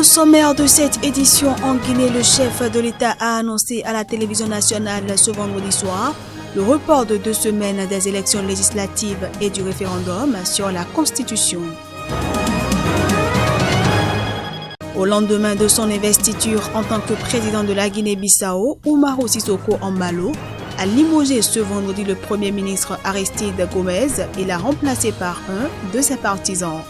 sommaire de cette édition en Guinée, le chef de l'État a annoncé à la télévision nationale ce vendredi soir le report de 2 semaines des élections législatives et du référendum sur la Constitution. Au lendemain de son investiture en tant que président de la Guinée-Bissau, Umaro Sissoco Embalo a limogé ce vendredi le Premier ministre Aristide Gomez et l'a remplacé par un de ses partisans.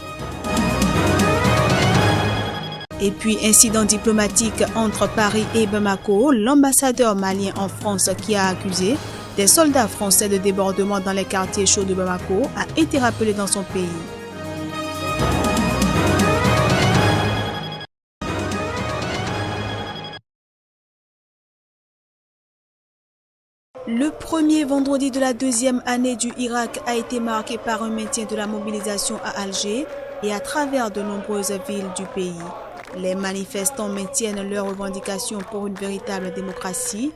Et puis, incident diplomatique entre Paris et Bamako, l'ambassadeur malien en France qui a accusé des soldats français de débordement dans les quartiers chauds de Bamako a été rappelé dans son pays. Le premier vendredi de la deuxième année du Irak a été marqué par un maintien de la mobilisation à Alger et à travers de nombreuses villes du pays. Les manifestants maintiennent leurs revendications pour une véritable démocratie,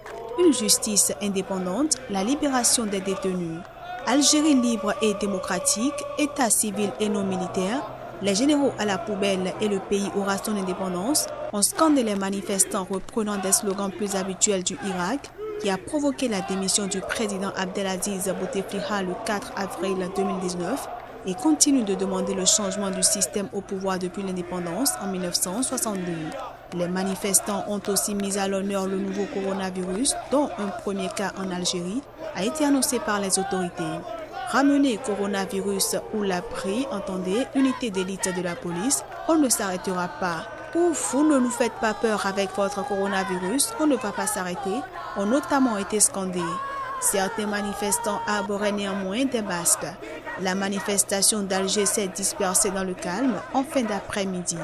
une justice indépendante, la libération des détenus. Algérie libre et démocratique, État civil et non militaire, les généraux à la poubelle et le pays aura son indépendance, ont scandé les manifestants reprenant des slogans plus habituels du Irak, qui a provoqué la démission du président Abdelaziz Bouteflika le 4 avril 2019 et continue de demander le changement du système au pouvoir depuis l'indépendance en 1962. Les manifestants ont aussi mis à l'honneur le nouveau coronavirus, dont un premier cas en Algérie a été annoncé par les autorités. Ramener coronavirus ou la PRI, entendez, unité d'élite de la police, on ne s'arrêtera pas. Ouf, vous ne nous faites pas peur avec votre coronavirus, on ne va pas s'arrêter, ont notamment été scandés. Certains manifestants arboraient néanmoins des masques. La manifestation d'Alger s'est dispersée dans le calme en fin d'après-midi.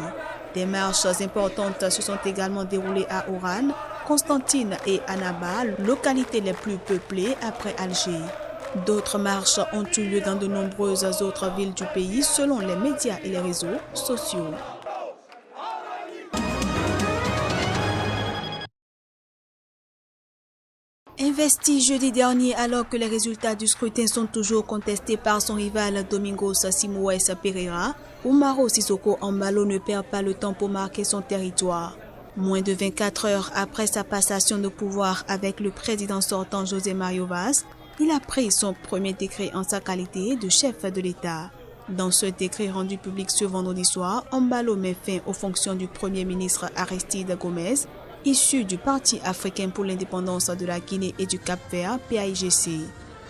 Des marches importantes se sont également déroulées à Oran, Constantine et Annaba, localités les plus peuplées après Alger. D'autres marches ont eu lieu dans de nombreuses autres villes du pays selon les médias et les réseaux sociaux. Investi jeudi dernier alors que les résultats du scrutin sont toujours contestés par son rival Domingos Simoes Pereira, Umaro Sissoco Embalo ne perd pas le temps pour marquer son territoire. Moins de 24 heures après sa passation de pouvoir avec le président sortant José Mario Vaz, il a pris son premier décret en sa qualité de chef de l'État. Dans ce décret rendu public ce vendredi soir, Embalo met fin aux fonctions du Premier ministre Aristide Gomez, issu du Parti africain pour l'indépendance de la Guinée et du Cap-Vert, PAIGC.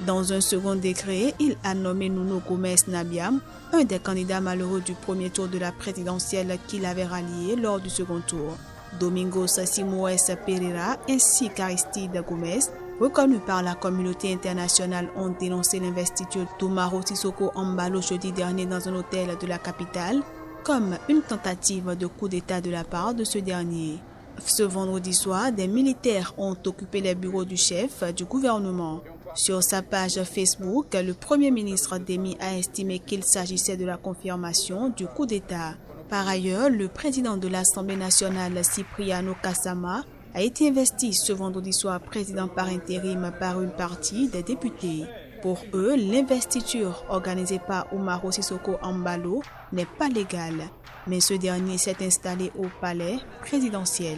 Dans un second décret, il a nommé Nuno Gomes Nabiam, un des candidats malheureux du premier tour de la présidentielle qu'il avait rallié lors du second tour. Domingos Simoes Pereira ainsi qu'Aristide Gomez, reconnus par la communauté internationale, ont dénoncé l'investiture d'Umaro Sissoco Embalo jeudi dernier dans un hôtel de la capitale comme une tentative de coup d'État de la part de ce dernier. Ce vendredi soir, des militaires ont occupé les bureaux du chef du gouvernement. Sur sa page Facebook, le Premier ministre Démy a estimé qu'il s'agissait de la confirmation du coup d'État. Par ailleurs, le président de l'Assemblée nationale, Cipriano Kassama, a été investi ce vendredi soir président par intérim par une partie des députés. Pour eux, l'investiture organisée par Umaro Sissoco Embalo n'est pas légale, mais ce dernier s'est installé au palais présidentiel.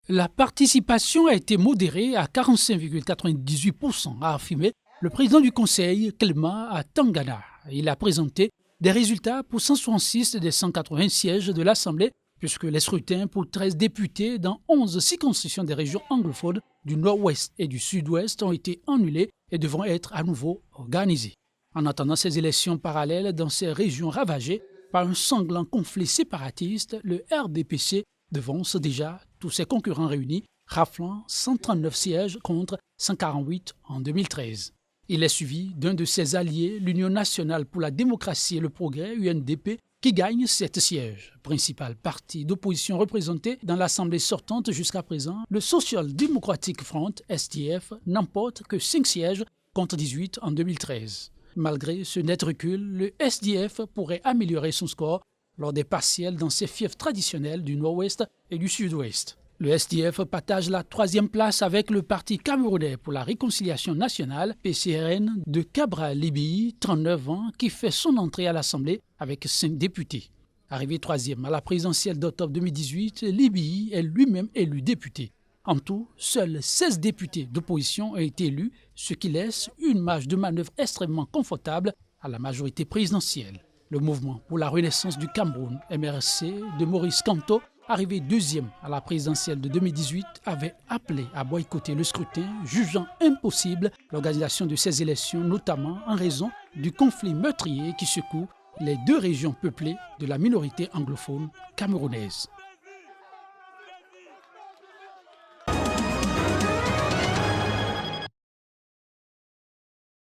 La participation a été modérée à 45,98%, a affirmé le président du Conseil, Clément Tangana. Il a présenté des résultats pour 166 des 180 sièges de l'Assemblée, puisque les scrutins pour 13 députés dans 11 circonscriptions des régions anglophones du Nord-Ouest et du Sud-Ouest ont été annulés et devront être à nouveau organisés. En attendant ces élections parallèles dans ces régions ravagées par un sanglant conflit séparatiste, le RDPC devance déjà tous ses concurrents réunis, raflant 139 sièges contre 148 en 2013. Il est suivi d'un de ses alliés, l'Union nationale pour la démocratie et le progrès, UNDP, qui gagne 7 sièges. Principal parti d'opposition représenté dans l'Assemblée sortante jusqu'à présent, le Social Democratic Front, SDF, n'emporte que 5 sièges contre 18 en 2013. Malgré ce net recul, le SDF pourrait améliorer son score lors des partiels dans ses fiefs traditionnels du Nord-Ouest et du Sud-Ouest. Le SDF partage la 3e place avec le Parti camerounais pour la réconciliation nationale, PCRN, de Cabra Libi, 39 ans, qui fait son entrée à l'Assemblée avec 5 députés. Arrivé 3e à la présidentielle d'octobre 2018, Libi est lui-même élu député. En tout, seuls 16 députés d'opposition ont été élus, ce qui laisse une marge de manœuvre extrêmement confortable à la majorité présidentielle. Le mouvement pour la renaissance du Cameroun, MRC, de Maurice Kamto, arrivé 2e à la présidentielle de 2018, avait appelé à boycotter le scrutin, jugeant impossible l'organisation de ces élections, notamment en raison du conflit meurtrier qui secoue les 2 régions peuplées de la minorité anglophone camerounaise.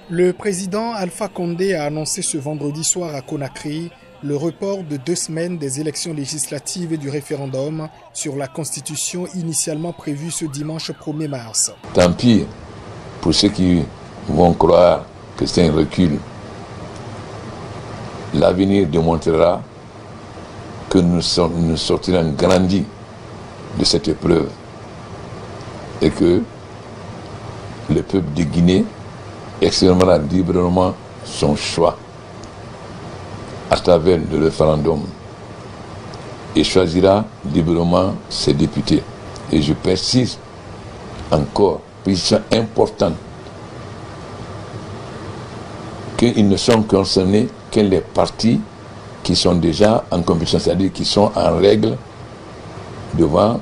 Le président Alpha Condé a annoncé ce vendredi soir à Conakry le report de 2 semaines des élections législatives et du référendum sur la Constitution initialement prévue ce dimanche 1er mars. Tant pis pour ceux qui vont croire que c'est un recul. L'avenir démontrera que nous sortirons grandis de cette épreuve et que le peuple de Guinée exprimera librement son choix à travers le référendum et choisira librement ses députés. Et je précise encore, position importante, qu'ils ne sont concernés que les partis qui sont déjà en compétition, c'est-à-dire qui sont en règle devant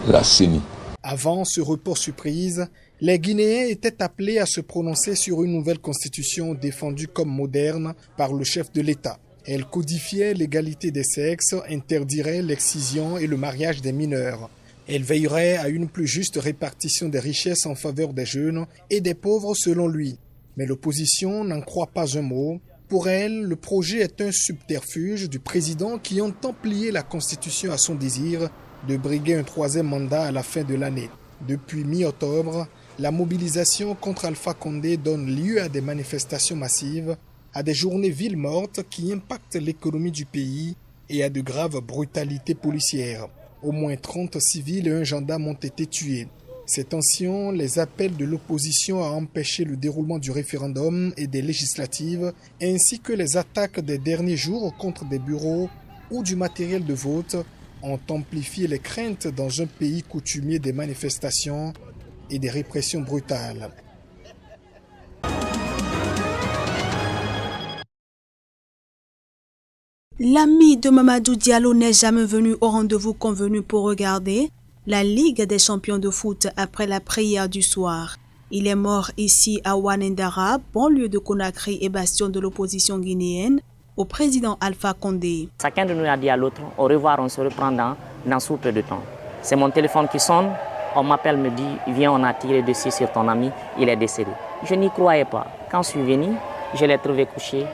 la CENI. Avant ce report surprise, les Guinéens étaient appelés à se prononcer sur une nouvelle constitution défendue comme moderne par le chef de l'État. Elle codifiait l'égalité des sexes, interdirait l'excision et le mariage des mineurs. Elle veillerait à une plus juste répartition des richesses en faveur des jeunes et des pauvres selon lui. Mais l'opposition n'en croit pas un mot. Pour elle, le projet est un subterfuge du président qui entend plier la constitution à son désir de briguer un 3e mandat à la fin de l'année. Depuis mi-octobre, la mobilisation contre Alpha Condé donne lieu à des manifestations massives, à des journées villes mortes qui impactent l'économie du pays et à de graves brutalités policières. Au moins 30 civils et un gendarme ont été tués. Ces tensions, les appels de l'opposition à empêcher le déroulement du référendum et des législatives, ainsi que les attaques des derniers jours contre des bureaux ou du matériel de vote, ont amplifié les craintes dans un pays coutumier des manifestations et des répressions brutales. L'ami de Mamadou Diallo n'est jamais venu au rendez-vous convenu pour regarder la Ligue des champions de foot après la prière du soir. Il est mort ici à Ouanendara, banlieue de Conakry et bastion de l'opposition guinéenne, au président Alpha Condé. Chacun de nous a dit à l'autre, au revoir, on se reprend dans sous peu de temps. C'est mon téléphone qui sonne, on m'appelle, me dit, viens, on a tiré dessus sur ton ami, il est décédé. Je n'y croyais pas. Quand je suis venu, je l'ai trouvé couché.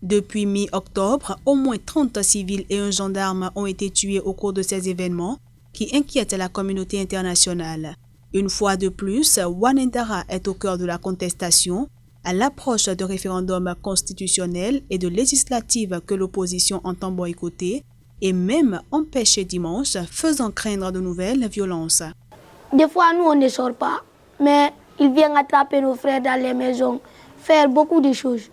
Depuis mi-octobre, au moins 30 civils et un gendarme ont été tués au cours de ces événements qui inquiètent la communauté internationale. Une fois de plus, Ouanendara est au cœur de la contestation à l'approche de référendums constitutionnels et de législatives que l'opposition entend boycotter et même empêcher dimanche, faisant craindre de nouvelles violences. Des fois, nous, on ne sort pas, mais ils viennent attraper nos frères dans les maisons, faire beaucoup de choses.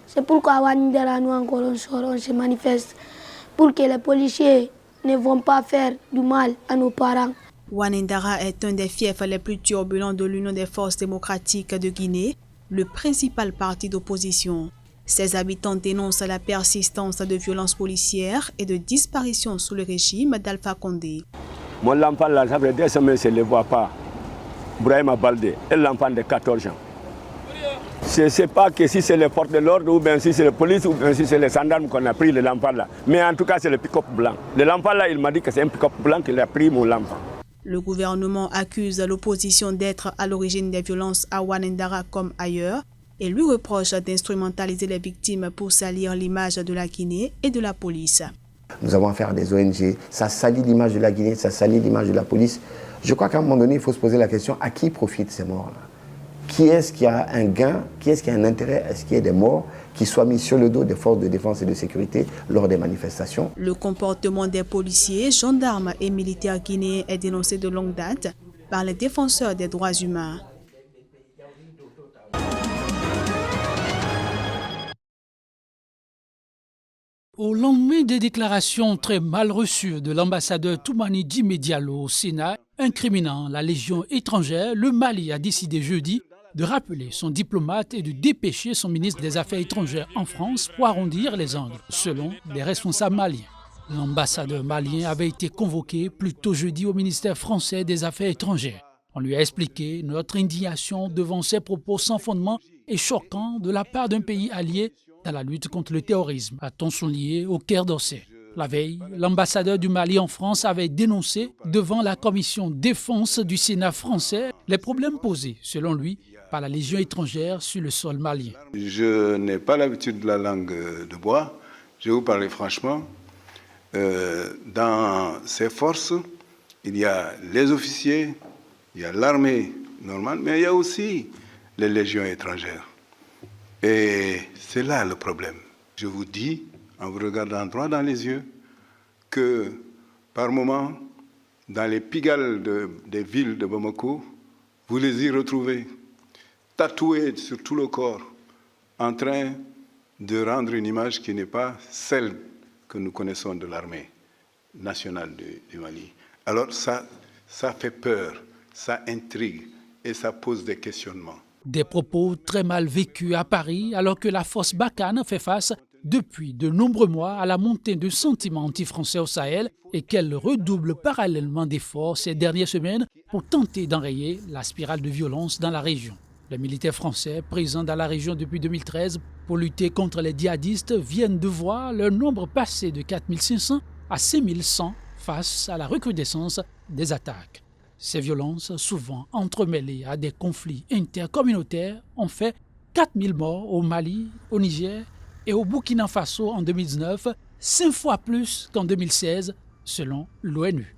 C'est pourquoi à Ouanendara, nous encore, on sort, on se manifeste pour que les policiers ne vont pas faire du mal à nos parents. Ouanendara est un des fiefs les plus turbulents de l'Union des forces démocratiques de Guinée, le principal parti d'opposition. Ses habitants dénoncent la persistance de violences policières et de disparitions sous le régime d'Alpha Condé. Mon enfant, là, ça fait des semaines, je ne le vois pas. Brahima Baldé, et l'enfant de 14 ans. Je ne sais pas que si c'est les forces de l'ordre, ou bien si c'est la police, ou bien si c'est les gendarmes qu'on a pris l'enfant là. Mais en tout cas, c'est le pick-up blanc. L'enfant là, il m'a dit que c'est un pick-up blanc qu'il a pris mon enfant. Le gouvernement accuse l'opposition d'être à l'origine des violences à Ouanendara comme ailleurs et lui reproche d'instrumentaliser les victimes pour salir l'image de la Guinée et de la police. Nous avons affaire à des ONG, ça salit l'image de la Guinée, ça salit l'image de la police. Je crois qu'à un moment donné, il faut se poser la question, à qui profitent ces morts-là? qui est-ce qui a un gain, qui est-ce qui a un intérêt à ce qu'il y ait des morts qui soient mis sur le dos des forces de défense et de sécurité lors des manifestations. Le comportement des policiers, gendarmes et militaires guinéens est dénoncé de longue date par les défenseurs des droits humains. Au lendemain des déclarations très mal reçues de l'ambassadeur Toumani Djimé Diallo au Sénat, incriminant la Légion étrangère, le Mali a décidé jeudi de rappeler son diplomate et de dépêcher son ministre des Affaires étrangères en France pour arrondir les angles, selon les responsables maliens. L'ambassadeur malien avait été convoqué plus tôt jeudi au ministère français des Affaires étrangères. On lui a expliqué notre indignation devant ces propos sans fondement et choquants de la part d'un pays allié dans la lutte contre le terrorisme, a-t-on souligné au Quai d'Orsay. La veille, l'ambassadeur du Mali en France avait dénoncé devant la commission défense du Sénat français les problèmes posés, selon lui, par la Légion étrangère sur le sol malien. Je n'ai pas l'habitude de la langue de bois. Je vais vous parler franchement. Dans ces forces, il y a les officiers, il y a l'armée normale, mais il y a aussi les légions étrangères. Et c'est là le problème. Je vous dis, en vous regardant droit dans les yeux, que par moments, dans les pigalle des villes de Bamako, vous les y retrouvez, tatoués sur tout le corps, en train de rendre une image qui n'est pas celle que nous connaissons de l'armée nationale du Mali. Alors ça fait peur, ça intrigue et ça pose des questionnements. Des propos très mal vécus à Paris alors que la force Barkhane fait face depuis de nombreux mois à la montée de sentiments anti-français au Sahel et qu'elle redouble parallèlement d'efforts ces dernières semaines pour tenter d'enrayer la spirale de violence dans la région. Les militaires français présents dans la région depuis 2013 pour lutter contre les djihadistes viennent de voir leur nombre passer de 4500 à 5100 face à la recrudescence des attaques. Ces violences, souvent entremêlées à des conflits intercommunautaires, ont fait 4000 morts au Mali, au Niger et au Burkina Faso en 2019, 5 fois plus qu'en 2016, selon l'ONU.